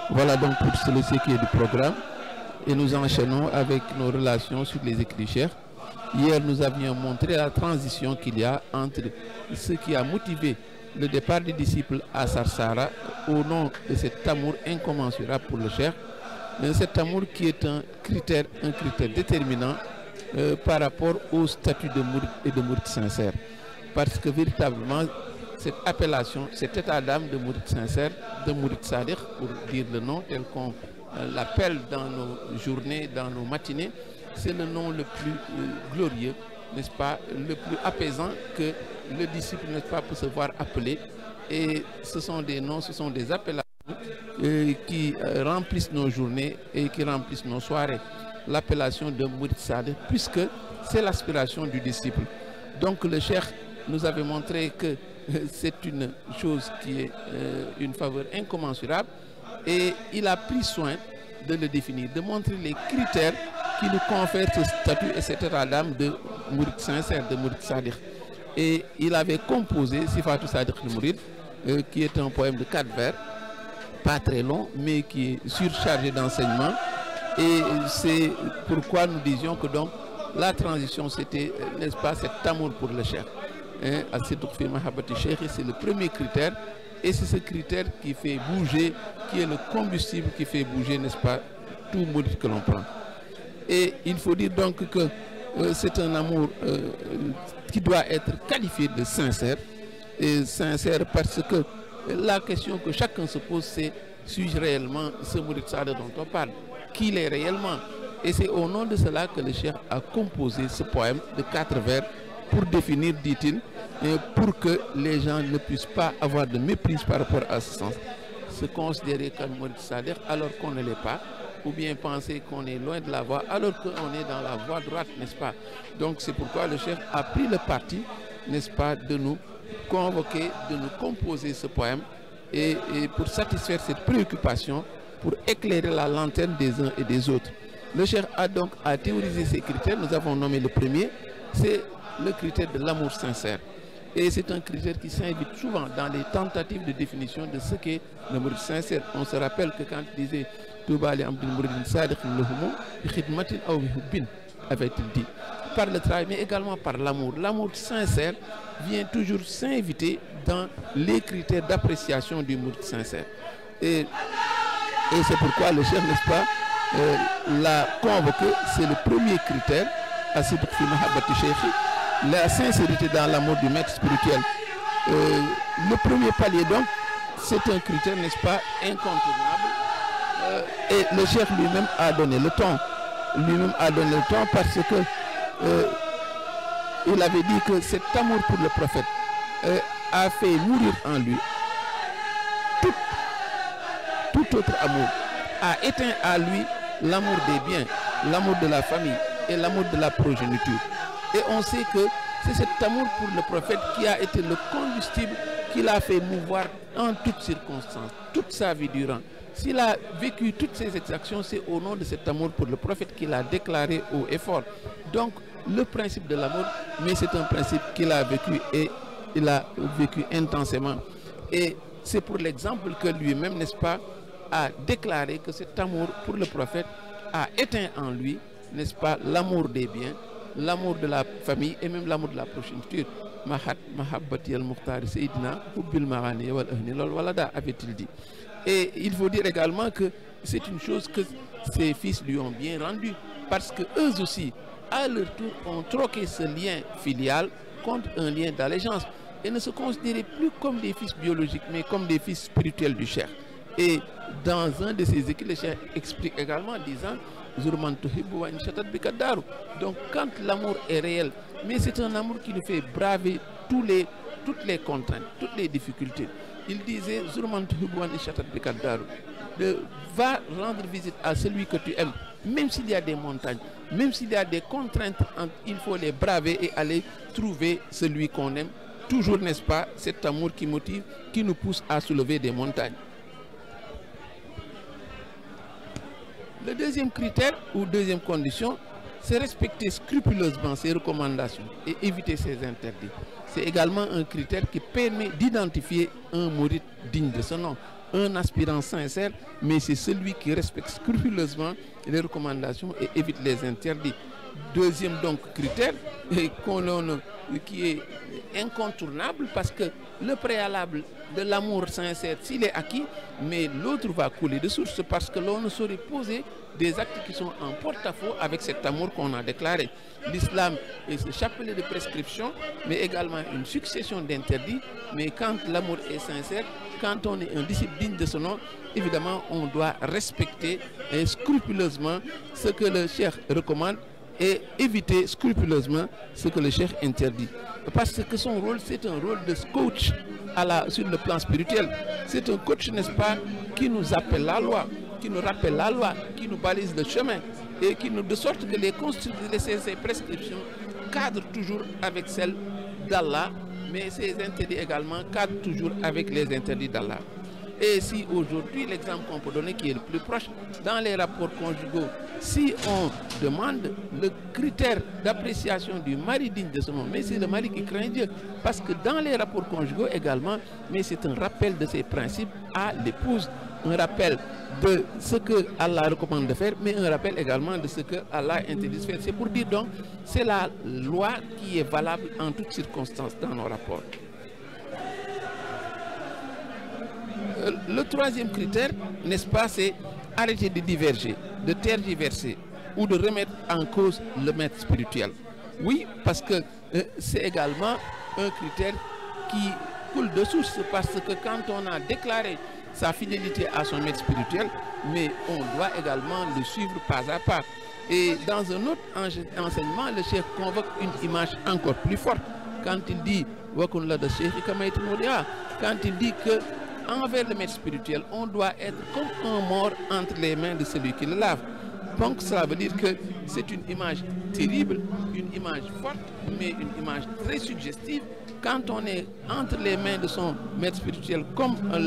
Voilà donc pour ce qui est du programme, et nous enchaînons avec nos relations sur les écrits chers. Hier, nous avions montré la transition qu'il y a entre ce qui a motivé le départ des disciples à Sarsara au nom de cet amour incommensurable pour le cher, mais cet amour qui est un critère déterminant par rapport au statut de mouride et de mouride sincère. Parce que véritablement, cette appellation, cet état d'âme de mouride sincère, de mouride sadiq, pour dire le nom tel qu'on l'appelle dans nos journées, dans nos matinées, c'est le nom le plus glorieux, n'est-ce pas, le plus apaisant que le disciple, n'est-ce pas, peut se voir appeler. Et ce sont des noms, ce sont des appellations qui remplissent nos journées et qui remplissent nos soirées. L'appellation de Mourid Sadiq, puisque c'est l'aspiration du disciple. Donc le cheikh nous avait montré que c'est une chose qui est une faveur incommensurable, et il a pris soin de le définir, de montrer les critères qui nous confèrent ce statut et cet état d'âme de Mourid sincère, de Mourid Sadiq. Et il avait composé Sifatou Sadiq al-Mourid, qui est un poème de 4 vers, pas très long, mais qui est surchargé d'enseignements. Et c'est pourquoi nous disions que donc la transition, c'était, n'est-ce pas, cet amour pour le cheikh. C'est le premier critère, et c'est ce critère qui fait bouger, qui est le combustible qui fait bouger, n'est-ce pas, tout mourid que l'on prend. Et il faut dire donc que c'est un amour qui doit être qualifié de sincère, et sincère parce que la question que chacun se pose, c'est: suis-je réellement ce Mourid Sadiq dont on parle? Qui il est réellement? Et c'est au nom de cela que le cheikh a composé ce poème de 4 vers pour définir, dit-il, pour que les gens ne puissent pas avoir de méprise par rapport à ce sens, se considérer comme Mourid Sadiq alors qu'on ne l'est pas, ou bien penser qu'on est loin de la voie alors qu'on est dans la voie droite, n'est-ce pas? Donc c'est pourquoi le cheikh a pris le parti, n'est-ce pas, de nous convoquer, de nous composer ce poème, et pour satisfaire cette préoccupation, pour éclairer la lanterne des uns et des autres. Le cheikh a donc théorisé ces critères. Nous avons nommé le premier, c'est le critère de l'amour sincère. Et c'est un critère qui s'invite souvent dans les tentatives de définition de ce qu'est le mourid sincère. On se rappelle que quand il disait Touba li abdul mouridin sadiq lahumu bi khidmatin aw bi hubbin, avait-il dit, par le travail, mais également par l'amour. L'amour sincère vient toujours s'inviter dans les critères d'appréciation du mourid sincère. Et c'est pourquoi le cheikh, n'est-ce pas, l'a convoqué. C'est le premier critère, la sincérité dans l'amour du maître spirituel. Le premier palier, donc, c'est un critère, n'est-ce pas, incontournable. Et le cheikh lui-même a donné le ton. Lui-même a donné le ton parce que il avait dit que cet amour pour le prophète a fait mourir en lui tout autre amour, a éteint à lui l'amour des biens, l'amour de la famille et l'amour de la progéniture. Et on sait que c'est cet amour pour le prophète qui a été le combustible qui l'a fait mouvoir en toutes circonstances, toute sa vie durant. S'il a vécu toutes ces exactions, c'est au nom de cet amour pour le prophète qu'il a déclaré haut et fort. Donc, le principe de l'amour, mais c'est un principe qu'il a vécu, et il a vécu intensément. Et c'est pour l'exemple que lui-même, n'est-ce pas, a déclaré que cet amour pour le prophète a éteint en lui, n'est-ce pas, l'amour des biens, l'amour de la famille et même l'amour de la progéniture. Mahabbati al-Mukhtar Sayyidina Hubbil Marani wal Ahni lol walada, avait-il dit. Et il faut dire également que c'est une chose que ses fils lui ont bien rendu, parce que eux aussi, à leur tour, ont troqué ce lien filial contre un lien d'allégeance et ne se considéraient plus comme des fils biologiques, mais comme des fils spirituels du cheikh. Et dans un de ses écrits, le cheikh explique également, disant Donc quand l'amour est réel, mais c'est un amour qui nous fait braver toutes les contraintes, toutes les difficultés. Il disait va rendre visite à celui que tu aimes, même s'il y a des montagnes, même s'il y a des contraintes, il faut les braver et aller trouver celui qu'on aime. Toujours, n'est-ce pas, cet amour qui motive, qui nous pousse à soulever des montagnes. Le deuxième critère ou deuxième condition, c'est respecter scrupuleusement ses recommandations et éviter ses interdits. C'est également un critère qui permet d'identifier un mouride digne de ce nom, un aspirant sincère, mais c'est celui qui respecte scrupuleusement les recommandations et évite les interdits. Deuxième donc critère qui est incontournable, parce que le préalable de l'amour sincère, s'il est acquis, mais l'autre va couler de source, parce que l'on ne saurait poser des actes qui sont en porte-à-faux avec cet amour qu'on a déclaré. L'islam est ce chapelet de prescriptions, mais également une succession d'interdits. Mais quand l'amour est sincère, quand on est un disciple digne de ce nom, évidemment on doit respecter scrupuleusement ce que le cheikh recommande et éviter scrupuleusement ce que le cheikh interdit. Parce que son rôle, c'est un rôle de coach sur le plan spirituel. C'est un coach, n'est-ce pas, qui nous appelle la loi, qui nous rappelle la loi, qui nous balise le chemin, et qui nous, de sorte que ces prescriptions cadrent toujours avec celles d'Allah, mais ces interdits également cadrent toujours avec les interdits d'Allah. Et si aujourd'hui, l'exemple qu'on peut donner qui est le plus proche, dans les rapports conjugaux, si on demande le critère d'appréciation du mari digne de ce nom, mais c'est le mari qui craint Dieu, parce que dans les rapports conjugaux également, mais c'est un rappel de ces principes à l'épouse, un rappel de ce que Allah recommande de faire, mais un rappel également de ce que Allah interdit de faire. C'est pour dire donc, c'est la loi qui est valable en toutes circonstances dans nos rapports. Le troisième critère, n'est-ce pas, c'est arrêter de diverger, de tergiverser ou de remettre en cause le maître spirituel. Oui, parce que c'est également un critère qui coule de source, parce que quand on a déclaré sa fidélité à son maître spirituel, mais on doit également le suivre pas à pas. Et dans un autre enseignement, le cheikh convoque une image encore plus forte quand il dit quand il dit que envers le maître spirituel, on doit être comme un mort entre les mains de celui qui le lave. Donc cela veut dire que c'est une image terrible, une image forte, mais une image très suggestive. Quand on est entre les mains de son maître spirituel comme un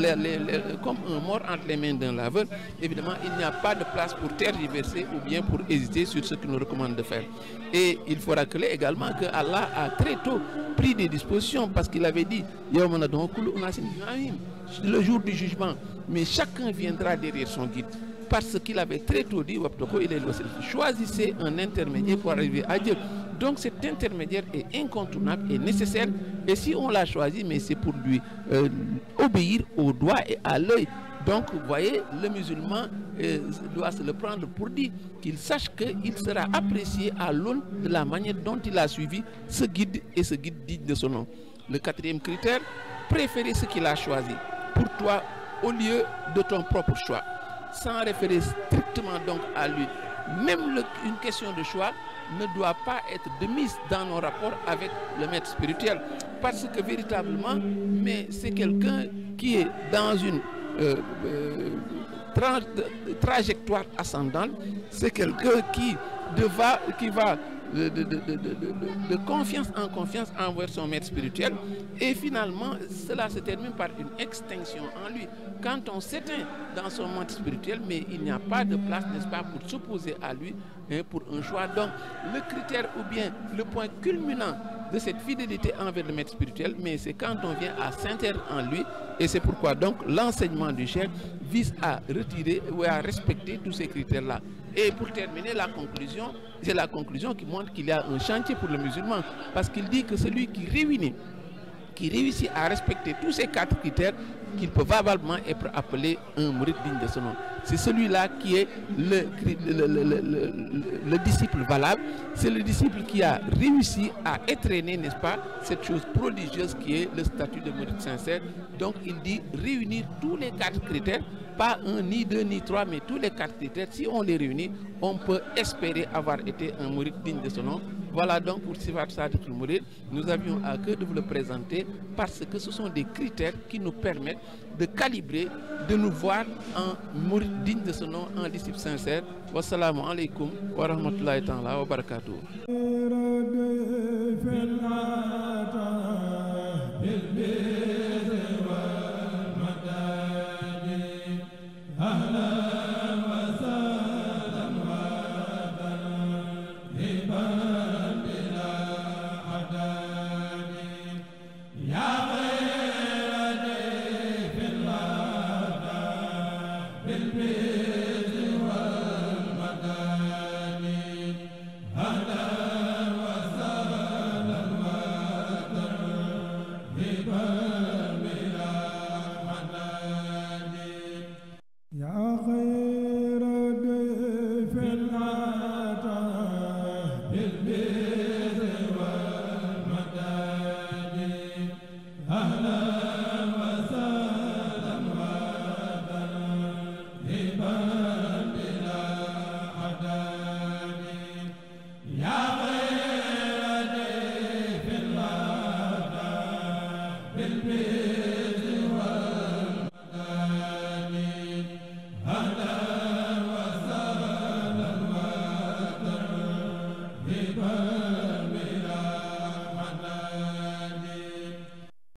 mort entre les mains d'un laveur, évidemment il n'y a pas de place pour tergiverser ou bien pour hésiter sur ce qu'il nous recommande de faire. Et il faut rappeler également que Allah a très tôt pris des dispositions, parce qu'il avait dit le jour du jugement, mais chacun viendra derrière son guide, parce qu'il avait très tôt dit choisissez un intermédiaire pour arriver à Dieu. Donc cet intermédiaire est incontournable et nécessaire, et si on l'a choisi, mais c'est pour lui obéir au doigt et à l'œil. Donc vous voyez, le musulman doit se le prendre pour dire qu'il sache qu'il sera apprécié à l'aune de la manière dont il a suivi ce guide, et ce guide digne de son nom. Le quatrième critère, préférer ce qu'il a choisi pour toi au lieu de ton propre choix, sans référer strictement donc à lui. Même une question de choix ne doit pas être de mise dans nos rapports avec le maître spirituel, parce que véritablement, mais c'est quelqu'un qui est dans une trajectoire ascendante, c'est quelqu'un qui va de confiance en confiance envers son maître spirituel, et finalement cela se termine par une extinction en lui. Quand on s'éteint dans son maître spirituel, mais il n'y a pas de place, n'est-ce pas, pour s'opposer à lui, pour un choix. Donc le critère ou bien le point culminant de cette fidélité envers le maître spirituel, mais c'est quand on vient à s'interdire en lui, et c'est pourquoi donc l'enseignement du cheikh vise à retirer ou à respecter tous ces critères-là. Et pour terminer, la conclusion, c'est la conclusion qui montre qu'il y a un chantier pour le musulman, parce qu'il dit que celui qui réussit à respecter tous ces quatre critères, qu'il peut valablement être appelé un mouride digne de son nom. C'est celui-là qui est le disciple valable, c'est le disciple qui a réussi à étreiner, n'est-ce pas, cette chose prodigieuse qui est le statut de mouride sincère. Donc il dit réunir tous les 4 critères, pas un, ni 2, ni 3, mais tous les 4 critères. Si on les réunit, on peut espérer avoir été un mouride digne de son nom. Voilà donc pour Sifat Sadiqul Mourid, nous avions à cœur de vous le présenter parce que ce sont des critères qui nous permettent de calibrer, de nous voir en mouride digne de son nom, en disciple sincère. Wassalamu alaikum wa rahmatullahi ta'ala wa barakatuh.